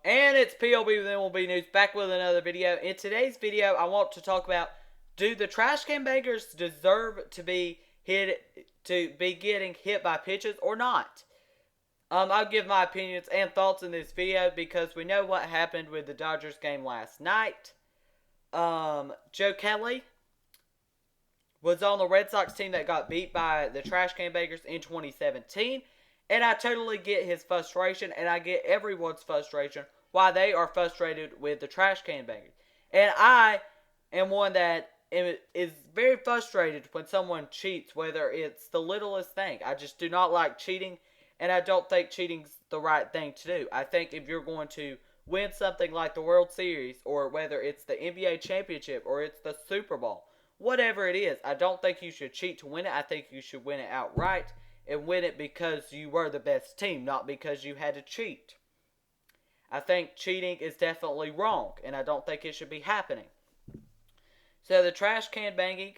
And it's PLB with MLB News, back with another video. In today's video, I want to talk about, do the trash can bangers deserve to be getting hit by pitches or not? I'll give my opinions and thoughts in this video because we know what happened with the Dodgers game last night. Joe Kelly was on the Red Sox team that got beat by the trash can bangers in 2017. And I totally get his frustration, and I get everyone's frustration why they are frustrated with the trash can bangers. And I am one that is very frustrated when someone cheats, whether it's the littlest thing. I just do not like cheating, and I don't think cheating's the right thing to do. I think if you're going to win something like the World Series, or whether it's the NBA championship, or it's the Super Bowl, whatever it is, I don't think you should cheat to win it. I think you should win it outright and win it because you were the best team, not because you had to cheat. I think cheating is definitely wrong, and I don't think it should be happening. So the trash can banging,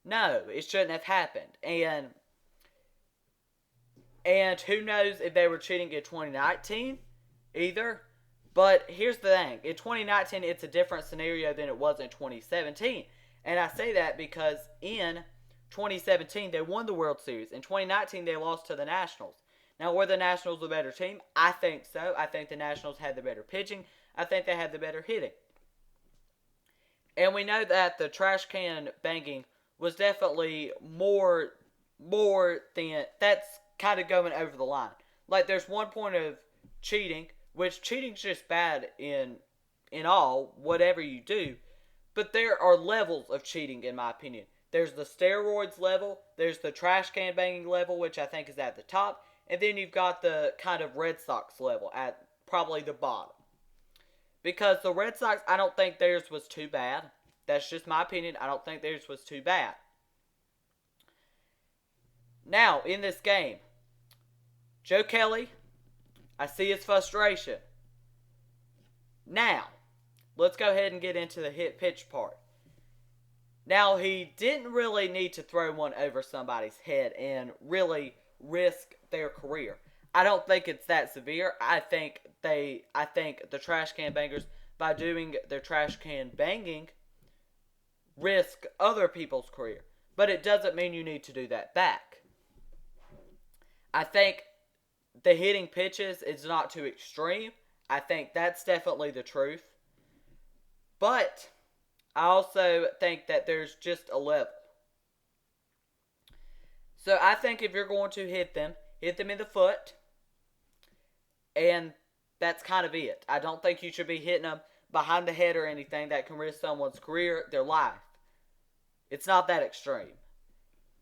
no, it shouldn't have happened. And who knows if they were cheating in 2019 either. But here's the thing. In 2019, it's a different scenario than it was in 2017. And I say that because in 2017, they won the World Series. In 2019, they lost to the Nationals. Now, were the Nationals the better team? I think so. I think the Nationals had the better pitching. I think they had the better hitting. And we know that the trash can banging was definitely more than, that's kind of going over the line. Like, there's one point of cheating, which cheating's just bad in all, whatever you do. But there are levels of cheating, in my opinion. There's the steroids level, there's the trash can banging level, which I think is at the top, and then you've got the kind of Red Sox level at probably the bottom. Because the Red Sox, I don't think theirs was too bad. That's just my opinion. I don't think theirs was too bad. Now, in this game, Joe Kelly, I see his frustration. Now, let's go ahead and get into the hit pitch part. Now, he didn't really need to throw one over somebody's head and really risk their career. I don't think it's that severe. I think the trash can bangers, by doing their trash can banging, risk other people's career. But it doesn't mean you need to do that back. I think the hitting pitches is not too extreme. I think that's definitely the truth. But I also think that there's just a level. So I think if you're going to hit them in the foot. And that's kind of it. I don't think you should be hitting them behind the head or anything that can risk someone's career, their life. It's not that extreme.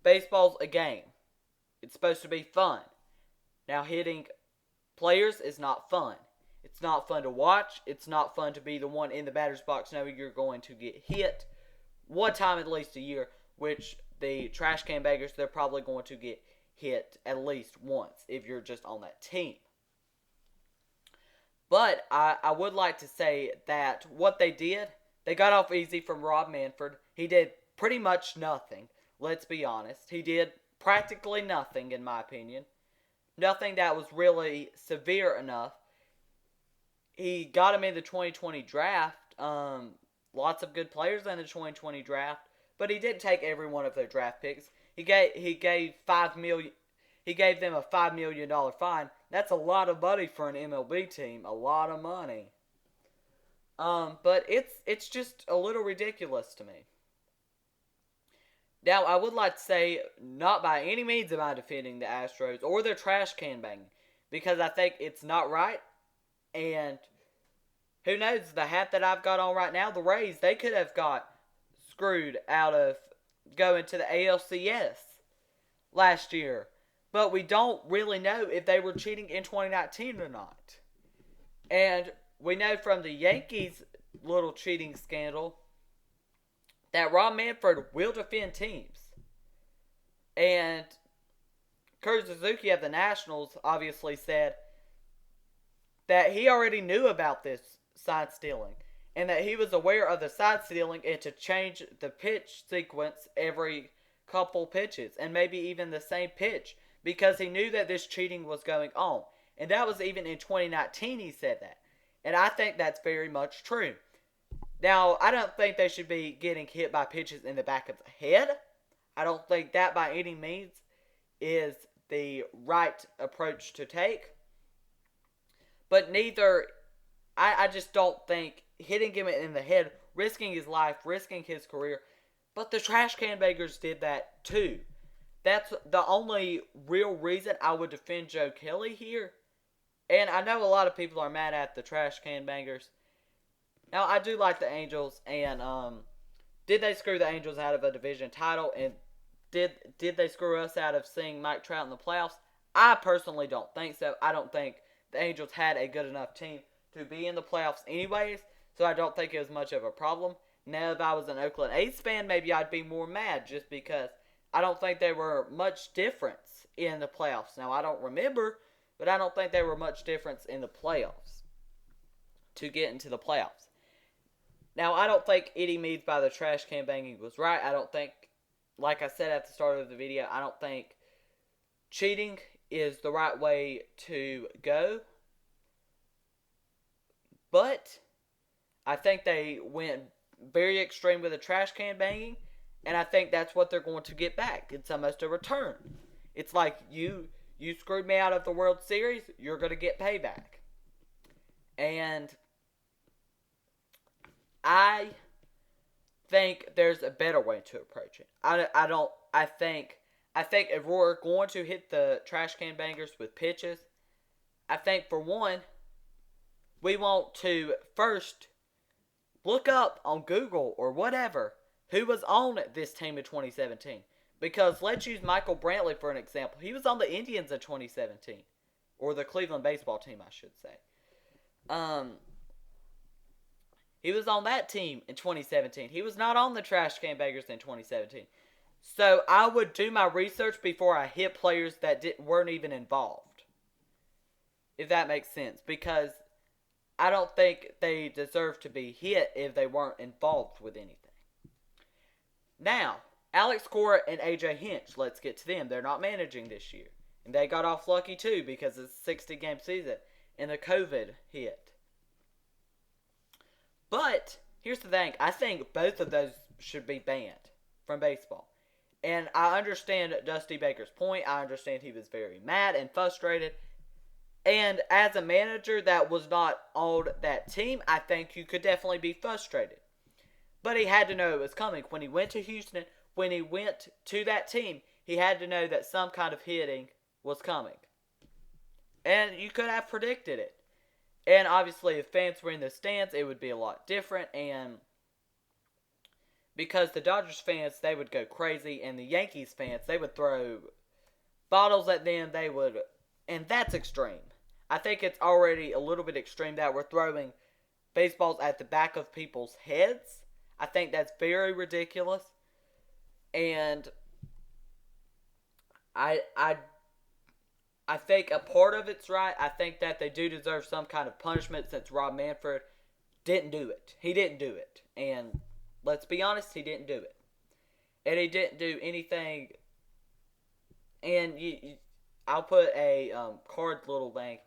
Baseball's a game. It's supposed to be fun. Now, hitting players is not fun. It's not fun to watch. It's not fun to be the one in the batter's box knowing you're going to get hit one time at least a year, which the trash can bangers, they're probably going to get hit at least once if you're just on that team. But I would like to say that what they did, they got off easy from Rob Manfred. He did pretty much nothing, let's be honest. He did practically nothing, in my opinion. Nothing that was really severe enough. He got him in the 2020 draft. Lots of good players in the 2020 draft, but he didn't take every one of their draft picks. He gave $5 million. He gave them a $5 million fine. That's a lot of money for an MLB team. A lot of money. But it's just a little ridiculous to me. Now, I would like to say, not by any means am I defending the Astros or their trash can banging, because I think it's not right. And who knows, the hat that I've got on right now, the Rays, they could have got screwed out of going to the ALCS last year. But we don't really know if they were cheating in 2019 or not. And we know from the Yankees' little cheating scandal that Rob Manfred will defend teams. And Kurt Suzuki of the Nationals obviously said that he already knew about this side stealing and that he was aware of the side stealing and to change the pitch sequence every couple pitches and maybe even the same pitch because he knew that this cheating was going on. And that was even in 2019 he said that. And I think that's very much true. Now, I don't think they should be getting hit by pitches in the back of the head. I don't think that by any means is the right approach to take. But neither, I just don't think hitting him in the head, risking his life, risking his career. But the trash can bangers did that too. That's the only real reason I would defend Joe Kelly here. And I know a lot of people are mad at the trash can bangers. Now, I do like the Angels, and did they screw the Angels out of a division title? And did they screw us out of seeing Mike Trout in the playoffs? I personally don't think so. I don't think the Angels had a good enough team to be in the playoffs anyways, so I don't think it was much of a problem. Now, if I was an Oakland A's fan, maybe I'd be more mad just because I don't think there were much difference in the playoffs. Now, I don't remember, but I don't think there were much difference in the playoffs to get into the playoffs. Now, I don't think Eddie Meads by the trash can banging was right. I don't think, like I said at the start of the video, I don't think cheating is the right way to go. But I think they went very extreme with the trash can banging, and I think that's what they're going to get back. It's almost a return. It's like you screwed me out of the World Series, you're going to get payback. And I think there's a better way to approach it. I think if we're going to hit the trash can bangers with pitches, I think for one, we want to first look up on Google or whatever who was on this team in 2017. Because let's use Michael Brantley for an example. He was on the Indians in 2017. Or the Cleveland baseball team, I should say. He was on that team in 2017. He was not on the trash can bangers in 2017. So I would do my research before I hit players that weren't even involved. If that makes sense. Because I don't think they deserve to be hit if they weren't involved with anything. Now, Alex Cora and AJ Hinch, let's get to them. They're not managing this year. And they got off lucky too because it's a 60-game season and the COVID hit. But here's the thing. I think both of those should be banned from baseball. And I understand Dusty Baker's point. I understand he was very mad and frustrated. And as a manager that was not on that team, I think you could definitely be frustrated. But he had to know it was coming. When he went to Houston, when he went to that team, he had to know that some kind of hitting was coming. And you could have predicted it. And obviously, if fans were in the stands, it would be a lot different. And because the Dodgers fans, they would go crazy. And the Yankees fans, they would throw bottles at them. And that's extreme. I think it's already a little bit extreme that we're throwing baseballs at the back of people's heads. I think that's very ridiculous. And I think a part of it's right. I think that they do deserve some kind of punishment since Rob Manfred didn't do it. He didn't do it. And let's be honest, he didn't do it. And he didn't do anything. And I'll put a card little thing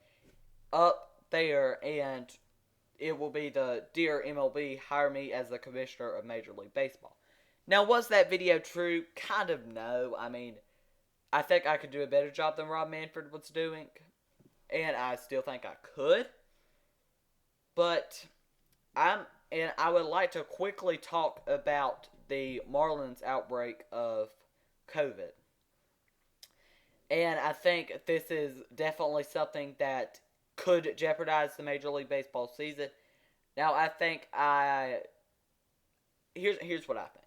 up there, and it will be the Dear MLB, hire me as the commissioner of Major League Baseball. Now, was that video true? Kind of no. I mean, I think I could do a better job than Rob Manfred was doing. And I still think I could. But I would like to quickly talk about the Marlins outbreak of COVID. And I think this is definitely something that could jeopardize the Major League Baseball season. Now, I think here's what I think.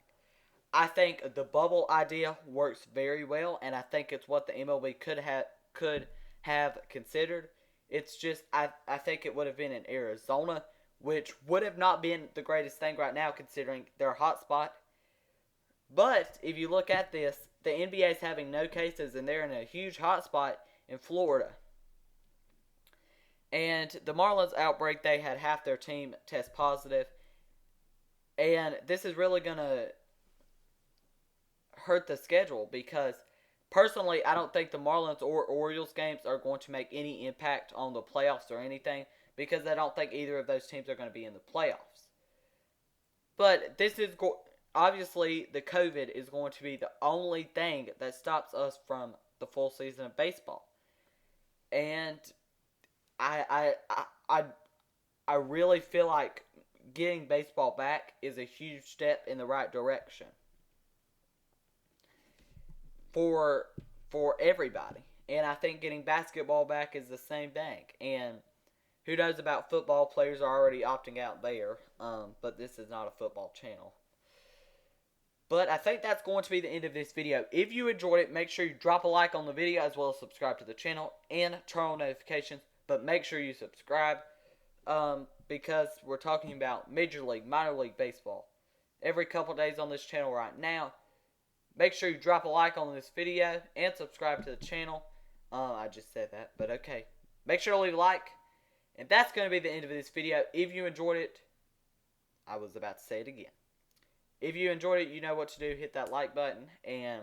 I think the bubble idea works very well, and I think it's what the MLB could have considered. It's just I think it would have been in Arizona, which would have not been the greatest thing right now considering their hot spot. But if you look at this, the NBA is having no cases, and they're in a huge hot spot in Florida. And the Marlins outbreak, they had half their team test positive. And this is really going to hurt the schedule because, personally, I don't think the Marlins or Orioles games are going to make any impact on the playoffs or anything because I don't think either of those teams are going to be in the playoffs. But this is obviously the COVID is going to be the only thing that stops us from the full season of baseball, and I really feel like getting baseball back is a huge step in the right direction for everybody. And I think getting basketball back is the same thing. And who knows about football? Players are already opting out there. But this is not a football channel. But I think that's going to be the end of this video. If you enjoyed it, make sure you drop a like on the video as well as subscribe to the channel and turn on notifications. But make sure you subscribe because we're talking about Major League, Minor League Baseball every couple days on this channel right now. Make sure you drop a like on this video and subscribe to the channel. I just said that, but okay. Make sure to leave a like. And that's going to be the end of this video. If you enjoyed it, I was about to say it again. If you enjoyed it, you know what to do. Hit that like button. And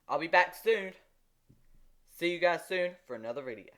I'll be back soon. See you guys soon for another video.